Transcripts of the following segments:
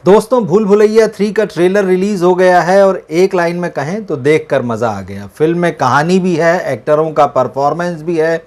दोस्तों, भूल भुलैया 3 का ट्रेलर रिलीज हो गया है और एक लाइन में कहें तो देखकर मज़ा आ गया। फिल्म में कहानी भी है, एक्टरों का परफॉर्मेंस भी है,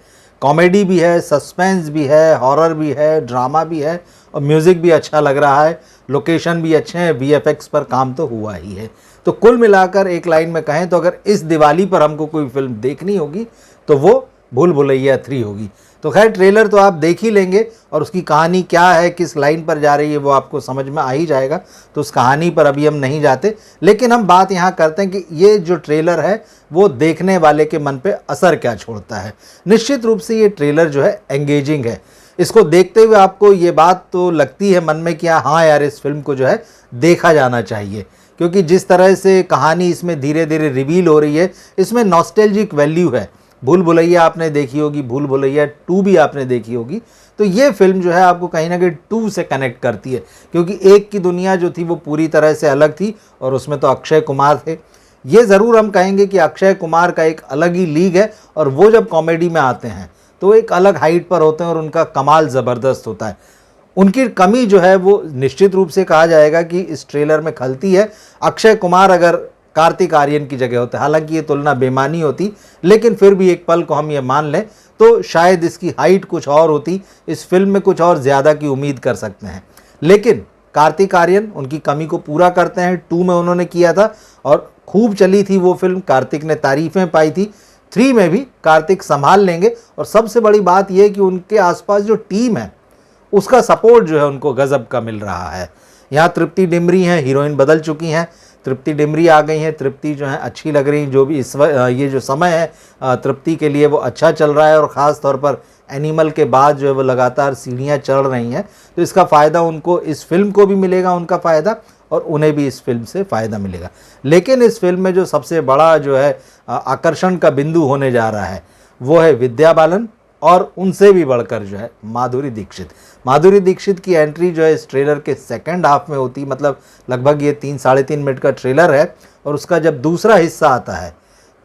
कॉमेडी भी है, सस्पेंस भी है, हॉरर भी है, ड्रामा भी है और म्यूज़िक भी अच्छा लग रहा है। लोकेशन भी अच्छे हैं, वीएफएक्स पर काम तो हुआ ही है। तो कुल मिलाकर एक लाइन में कहें तो अगर इस दिवाली पर हमको कोई फिल्म देखनी होगी तो वो भूल भुलैया 3 होगी। तो खैर, ट्रेलर तो आप देख ही लेंगे और उसकी कहानी क्या है, किस लाइन पर जा रही है, वो आपको समझ में आ ही जाएगा। तो उस कहानी पर अभी हम नहीं जाते, लेकिन हम बात यहाँ करते हैं कि ये जो ट्रेलर है वो देखने वाले के मन पे असर क्या छोड़ता है। निश्चित रूप से ये ट्रेलर जो है एंगेजिंग है। इसको देखते हुए आपको ये बात तो लगती है मन में कि हाँ यार, इस फिल्म को जो है देखा जाना चाहिए, क्योंकि जिस तरह से कहानी इसमें धीरे धीरे रिवील हो रही है, इसमें नॉस्टैल्जिक वैल्यू है। भूल भुलैया आपने देखी होगी, भूल भुलैया 2 भी आपने देखी होगी, तो ये फिल्म जो है आपको कहीं ना कहीं 2 से कनेक्ट करती है, क्योंकि 1 की दुनिया जो थी वो पूरी तरह से अलग थी और उसमें तो अक्षय कुमार थे। ये ज़रूर हम कहेंगे कि अक्षय कुमार का एक अलग ही लीग है और वो जब कॉमेडी में आते हैं तो एक अलग हाइट पर होते हैं और उनका कमाल ज़बरदस्त होता है। उनकी कमी जो है वो निश्चित रूप से कहा जाएगा कि इस ट्रेलर में खलती है। अक्षय कुमार अगर कार्तिक आर्यन की जगह होते, हालांकि ये तुलना बेमानी होती, लेकिन फिर भी एक पल को हम ये मान लें तो शायद इसकी हाइट कुछ और होती, इस फिल्म में कुछ और ज़्यादा की उम्मीद कर सकते हैं। लेकिन कार्तिक आर्यन उनकी कमी को पूरा करते हैं। 2 में उन्होंने किया था और खूब चली थी वो फिल्म, कार्तिक ने तारीफ़ें पाई थी। 3 में भी कार्तिक संभाल लेंगे और सबसे बड़ी बात यह है कि उनके आसपास जो टीम है उसका सपोर्ट जो है उनको गजब का मिल रहा है। यहाँ तृप्ति डिमरी हैं, हीरोइन बदल चुकी हैं, तृप्ति डिमरी आ गई हैं। तृप्ति जो है अच्छी लग रही, जो भी ये जो समय है तृप्ति के लिए वो अच्छा चल रहा है और ख़ास तौर पर एनिमल के बाद जो है वो लगातार सीढ़ियाँ चढ़ रही हैं। तो इसका फ़ायदा उनको, इस फिल्म को भी मिलेगा उनका फ़ायदा और उन्हें भी इस फिल्म से फ़ायदा मिलेगा। लेकिन इस फिल्म में जो सबसे बड़ा जो है आकर्षण का बिंदु होने जा रहा है वो है विद्या बालन और उनसे भी बढ़कर जो है माधुरी दीक्षित। माधुरी दीक्षित की एंट्री जो है इस ट्रेलर के सेकंड हाफ में होती, मतलब लगभग ये 3-3.5 मिनट का ट्रेलर है और उसका जब दूसरा हिस्सा आता है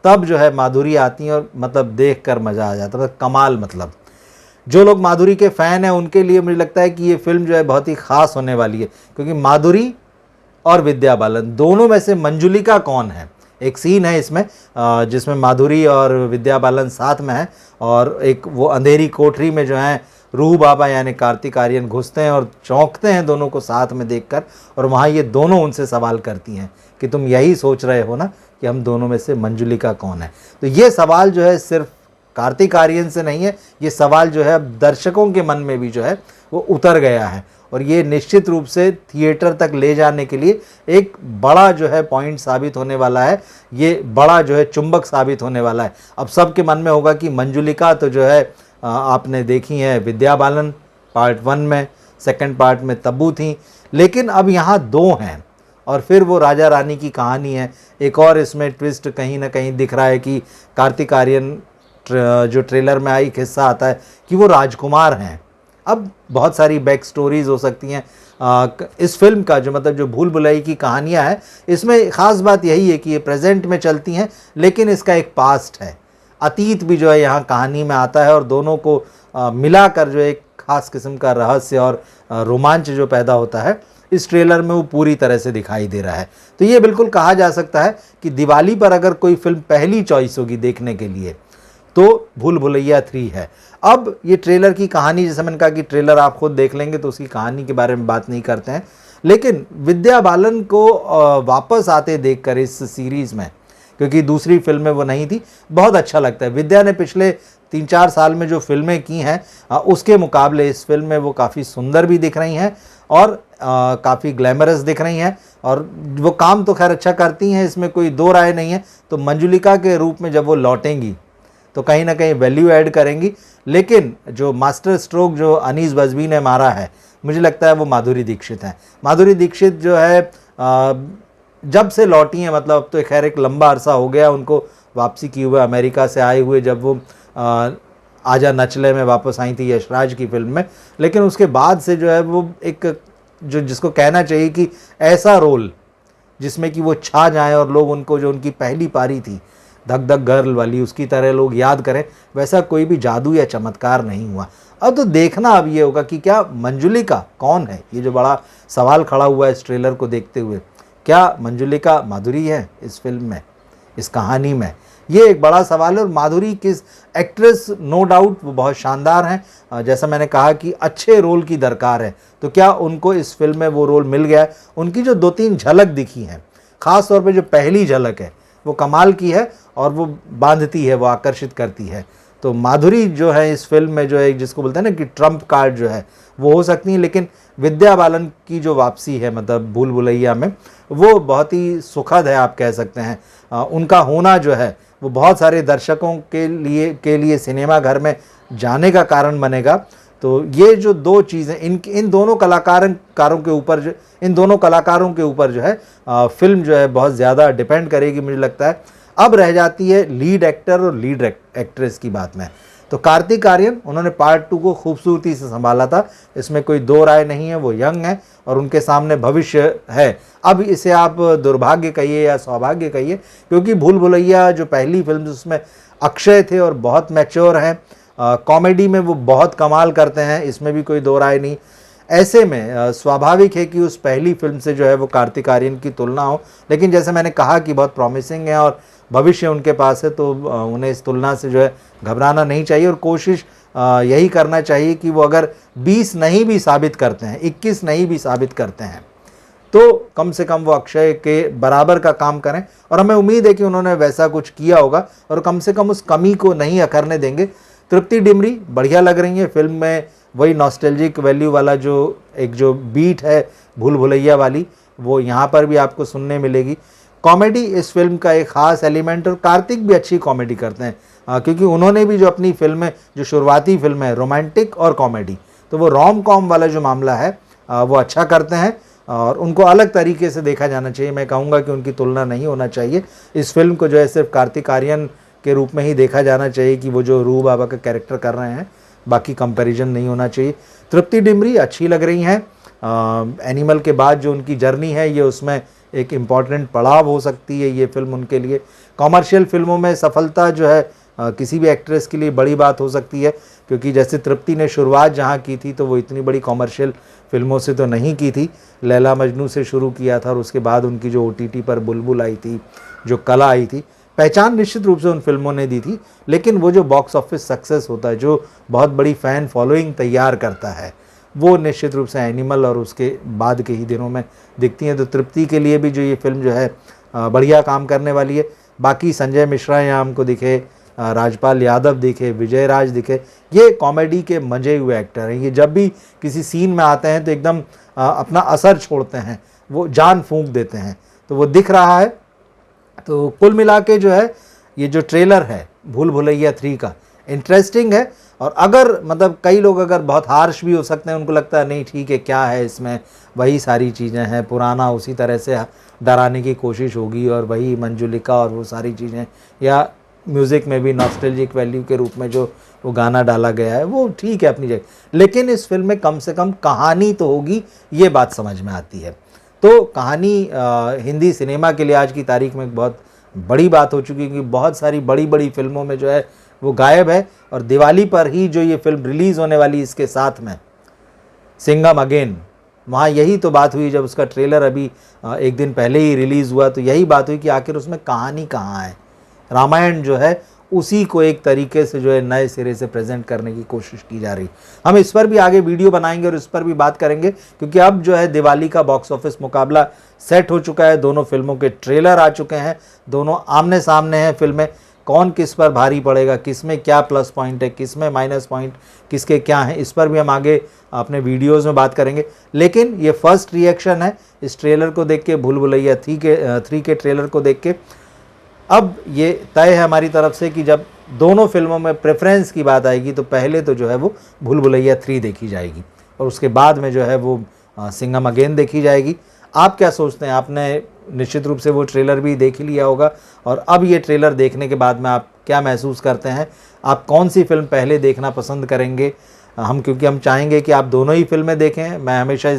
तब जो है माधुरी आती है और मतलब देख कर मज़ा आ जाता है, कमाल। मतलब जो लोग माधुरी के फ़ैन हैं उनके लिए मुझे लगता है कि ये फिल्म जो है बहुत ही ख़ास होने वाली है, क्योंकि माधुरी और विद्या बालन दोनों में से मंजुलिका कौन है। एक सीन है इसमें जिसमें माधुरी और विद्या बालन साथ में है और एक वो अंधेरी कोठरी में जो है रूह बाबा यानी कार्तिक आर्यन घुसते हैं और चौंकते हैं दोनों को साथ में देखकर, और वहाँ ये दोनों उनसे सवाल करती हैं कि तुम यही सोच रहे हो ना कि हम दोनों में से मंजुलिका कौन है। तो ये सवाल जो है सिर्फ कार्तिक आर्यन से नहीं है, ये सवाल जो है अब दर्शकों के मन में भी जो है वो उतर गया है और ये निश्चित रूप से थिएटर तक ले जाने के लिए एक बड़ा जो है पॉइंट साबित होने वाला है, ये बड़ा जो है चुंबक साबित होने वाला है। अब सबके मन में होगा कि मंजुलिका तो जो है आपने देखी है विद्या बालन पार्ट 1 में, सेकंड पार्ट में तब्बू थी, लेकिन अब यहाँ 2 हैं और फिर वो राजा रानी की कहानी है। एक और इसमें ट्विस्ट कहीं ना कहीं दिख रहा है कि कार्तिक आर्यन जो ट्रेलर में एक हिस्सा आता है कि वो राजकुमार हैं। अब बहुत सारी बैक स्टोरीज़ हो सकती हैं इस फिल्म का, जो मतलब जो भूल भुलैया की कहानियाँ हैं इसमें ख़ास बात यही है कि ये प्रेजेंट में चलती हैं, लेकिन इसका एक पास्ट है, अतीत भी जो है यहाँ कहानी में आता है और दोनों को मिलाकर जो एक ख़ास किस्म का रहस्य और रोमांच जो पैदा होता है इस ट्रेलर में वो पूरी तरह से दिखाई दे रहा है। तो ये बिल्कुल कहा जा सकता है कि दिवाली पर अगर कोई फिल्म पहली चॉइस होगी देखने के लिए तो भूल भुलैया 3 है। अब ये ट्रेलर की कहानी, जैसे मैंने कहा कि ट्रेलर आप खुद देख लेंगे तो उसकी कहानी के बारे में बात नहीं करते हैं, लेकिन विद्या बालन को वापस आते देखकर इस सीरीज़ में, क्योंकि दूसरी फिल्म में वो नहीं थी, बहुत अच्छा लगता है। विद्या ने पिछले 3-4 साल में जो फिल्में की हैं उसके मुकाबले इस फिल्म में वो काफ़ी सुंदर भी दिख रही हैं और काफ़ी ग्लैमरस दिख रही हैं और वो काम तो खैर अच्छा करती हैं, इसमें कोई दो राय नहीं है। तो मंजुलिका के रूप में जब वो लौटेंगी तो कहीं ना कहीं वैल्यू ऐड करेंगी, लेकिन जो मास्टर स्ट्रोक जो अनीस बज़मी ने मारा है मुझे लगता है वो माधुरी दीक्षित हैं। माधुरी दीक्षित जो है जब से लौटी हैं, मतलब अब तो खैर एक लंबा अरसा हो गया उनको वापसी किए हुए, अमेरिका से आए हुए, जब वो आजा नचले में वापस आई थी यशराज की फिल्म में, लेकिन उसके बाद से जो है वो एक जो जिसको कहना चाहिए कि ऐसा रोल जिसमें कि वो छा जाएं और लोग उनको, जो उनकी पहली पारी थी धक धक गर्ल वाली, उसकी तरह लोग याद करें, वैसा कोई भी जादू या चमत्कार नहीं हुआ। अब तो देखना अब ये होगा कि क्या मंजुलिका कौन है, ये जो बड़ा सवाल खड़ा हुआ है इस ट्रेलर को देखते हुए। क्या मंजुलिका माधुरी है इस फिल्म में, इस कहानी में, ये एक बड़ा सवाल है। और माधुरी किस एक्ट्रेस, नो डाउट वो बहुत शानदार हैं, जैसा मैंने कहा कि अच्छे रोल की दरकार है, तो क्या उनको इस फिल्म में वो रोल मिल गया है। उनकी जो 2-3 झलक दिखी हैं, ख़ास तौर पे जो पहली झलक है वो कमाल की है और वो बांधती है, वो आकर्षित करती है। तो माधुरी जो है इस फिल्म में जो है, जिसको बोलते हैं ना कि ट्रम्प कार्ड जो है, वो हो सकती है। लेकिन विद्या बालन की जो वापसी है, मतलब भूल भुलैया में, वो बहुत ही सुखद है, आप कह सकते हैं। उनका होना जो है वो बहुत सारे दर्शकों के लिए सिनेमा घर में जाने का कारण बनेगा। तो ये जो 2 चीज़ें इन दोनों कलाकारों के ऊपर जो है फिल्म जो है बहुत ज़्यादा डिपेंड करेगी, मुझे लगता है। अब रह जाती है लीड एक्टर और लीड एक्ट्रेस की बात में। तो कार्तिक आर्यन, उन्होंने पार्ट 2 को खूबसूरती से संभाला था, इसमें कोई 2 राय नहीं है। वो यंग है और उनके सामने भविष्य है। अब इसे आप दुर्भाग्य कहिए या सौभाग्य कहिए, क्योंकि भूल भुलैया जो पहली फिल्म उसमें अक्षय थे और बहुत मैच्योर हैं, कॉमेडी में वो बहुत कमाल करते हैं, इसमें भी कोई 2 राय नहीं। ऐसे में स्वाभाविक है कि उस पहली फिल्म से जो है वो कार्तिक आर्यन की तुलना हो। लेकिन जैसे मैंने कहा कि बहुत प्रॉमिसिंग है और भविष्य उनके पास है, तो उन्हें इस तुलना से जो है घबराना नहीं चाहिए और कोशिश यही करना चाहिए कि वो अगर 20 नहीं भी साबित करते हैं, 21 नहीं भी साबित करते हैं, तो कम से कम वो अक्षय के बराबर का काम करें। और हमें उम्मीद है कि उन्होंने वैसा कुछ किया होगा और कम से कम उस कमी को नहीं अकरने देंगे। तृप्ति डिमरी बढ़िया लग रही है फिल्म में, वही नॉस्टैल्जिक वैल्यू वाला जो बीट है भूल भुलैया वाली, वो यहाँ पर भी आपको सुनने मिलेगी। कॉमेडी इस फिल्म का एक ख़ास एलिमेंट, और कार्तिक भी अच्छी कॉमेडी करते हैं, क्योंकि उन्होंने भी जो अपनी फिल्में, जो शुरुआती फिल्में रोमांटिक और कॉमेडी, तो वो रोम कॉम वाला जो मामला है वो अच्छा करते हैं और उनको अलग तरीके से देखा जाना चाहिए। मैं कहूँगा कि उनकी तुलना नहीं होना चाहिए। इस फिल्म को जो है सिर्फ कार्तिक आर्यन के रूप में ही देखा जाना चाहिए कि वो जो रूह बाबा का कैरेक्टर कर रहे हैं, बाकी कंपैरिजन नहीं होना चाहिए। तृप्ति डिमरी अच्छी लग रही हैं। एनिमल के बाद जो उनकी जर्नी है, ये उसमें एक इम्पॉर्टेंट पड़ाव हो सकती है ये फिल्म उनके लिए। कॉमर्शियल फिल्मों में सफलता जो है किसी भी एक्ट्रेस के लिए बड़ी बात हो सकती है, क्योंकि जैसे तृप्ति ने शुरुआत जहाँ की थी तो वो इतनी बड़ी कॉमर्शियल फिल्मों से तो नहीं की थी। लैला मजनू से शुरू किया था और उसके बाद उनकी जो OTT पर बुलबुल आई थी, जो कला आई थी, पहचान निश्चित रूप से उन फिल्मों ने दी थी। लेकिन वो जो बॉक्स ऑफिस सक्सेस होता है, जो बहुत बड़ी फ़ैन फॉलोइंग तैयार करता है, वो निश्चित रूप से एनिमल और उसके बाद के ही दिनों में दिखती हैं। तो तृप्ति के लिए भी जो ये फिल्म जो है बढ़िया काम करने वाली है। बाकी संजय मिश्रा यहाँ हमको दिखे, राजपाल यादव दिखे, विजय राज दिखे, ये कॉमेडी के मजे हुए एक्टर हैं। ये जब भी किसी सीन में आते हैं तो एकदम अपना असर छोड़ते हैं, वो जान फूंक देते हैं, तो वो दिख रहा है। तो कुल मिला के जो है ये जो ट्रेलर है भूल भुलैया 3 का, इंटरेस्टिंग है। और अगर मतलब कई लोग अगर बहुत हार्श भी हो सकते हैं, उनको लगता है नहीं ठीक है, क्या है इसमें, वही सारी चीज़ें हैं, पुराना उसी तरह से डराने की कोशिश होगी और वही मंजुलिका और वो सारी चीज़ें, या म्यूज़िक में भी नॉस्टैल्जिक वैल्यू के रूप में जो वो गाना डाला गया है, वो ठीक है अपनी जगह। लेकिन इस फिल्म में कम से कम कहानी तो होगी, ये बात समझ में आती है। तो कहानी हिंदी सिनेमा के लिए आज की तारीख में एक बहुत बड़ी बात हो चुकी है, क्योंकि बहुत सारी बड़ी बड़ी फिल्मों में जो है वो गायब है। और दिवाली पर ही जो ये फिल्म रिलीज़ होने वाली इसके साथ में, सिंघम अगेन, वहाँ यही तो बात हुई जब उसका ट्रेलर अभी 1 दिन पहले ही रिलीज़ हुआ, तो यही बात हुई कि आखिर उसमें कहानी कहाँ है। रामायण जो है उसी को एक तरीके से जो है नए सिरे से प्रेजेंट करने की कोशिश की जा रही। हम इस पर भी आगे वीडियो बनाएंगे और इस पर भी बात करेंगे, क्योंकि अब जो है दिवाली का बॉक्स ऑफिस मुकाबला सेट हो चुका है। दोनों फिल्मों के ट्रेलर आ चुके हैं, दोनों आमने सामने हैं फिल्में। कौन किस पर भारी पड़ेगा, किस में क्या प्लस पॉइंट है, किस में माइनस पॉइंट, किसके क्या हैं, इस पर भी हम आगे अपने वीडियोज़ में बात करेंगे। लेकिन ये फर्स्ट रिएक्शन है इस ट्रेलर को देख के, भूल भुलैया 3 के ट्रेलर को देख के। अब ये तय है हमारी तरफ से कि जब दोनों फिल्मों में प्रेफरेंस की बात आएगी तो पहले तो जो है वो भूल भुलैया 3 देखी जाएगी और उसके बाद में जो है वो सिंघम अगेन देखी जाएगी। आप क्या सोचते हैं? आपने निश्चित रूप से वो ट्रेलर भी देख ही लिया होगा, और अब ये ट्रेलर देखने के बाद में आप क्या महसूस करते हैं? आप कौन सी फ़िल्म पहले देखना पसंद करेंगे? क्योंकि हम चाहेंगे कि आप दोनों ही फिल्में देखें। मैं हमेशा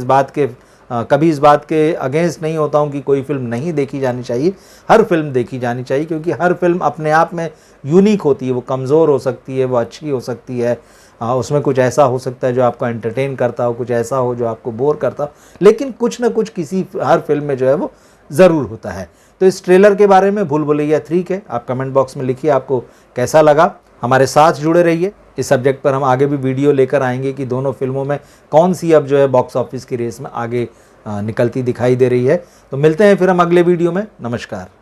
कभी इस बात के अगेंस्ट नहीं होता हूं कि कोई फिल्म नहीं देखी जानी चाहिए। हर फिल्म देखी जानी चाहिए, क्योंकि हर फिल्म अपने आप में यूनिक होती है। वो कमज़ोर हो सकती है, वो अच्छी हो सकती है, उसमें कुछ ऐसा हो सकता है जो आपको एंटरटेन करता हो, कुछ ऐसा हो जो आपको बोर करता हो, लेकिन कुछ ना कुछ किसी हर फिल्म में जो है वो ज़रूर होता है। तो इस ट्रेलर के बारे में भूल भुलैया 3 के आप कमेंट बॉक्स में लिखिए आपको कैसा लगा। हमारे साथ जुड़े रहिए, इस सब्जेक्ट पर हम आगे भी वीडियो लेकर आएंगे कि दोनों फिल्मों में कौन सी अब जो है बॉक्स ऑफिस की रेस में आगे निकलती दिखाई दे रही है। तो मिलते हैं फिर हम अगले वीडियो में। नमस्कार।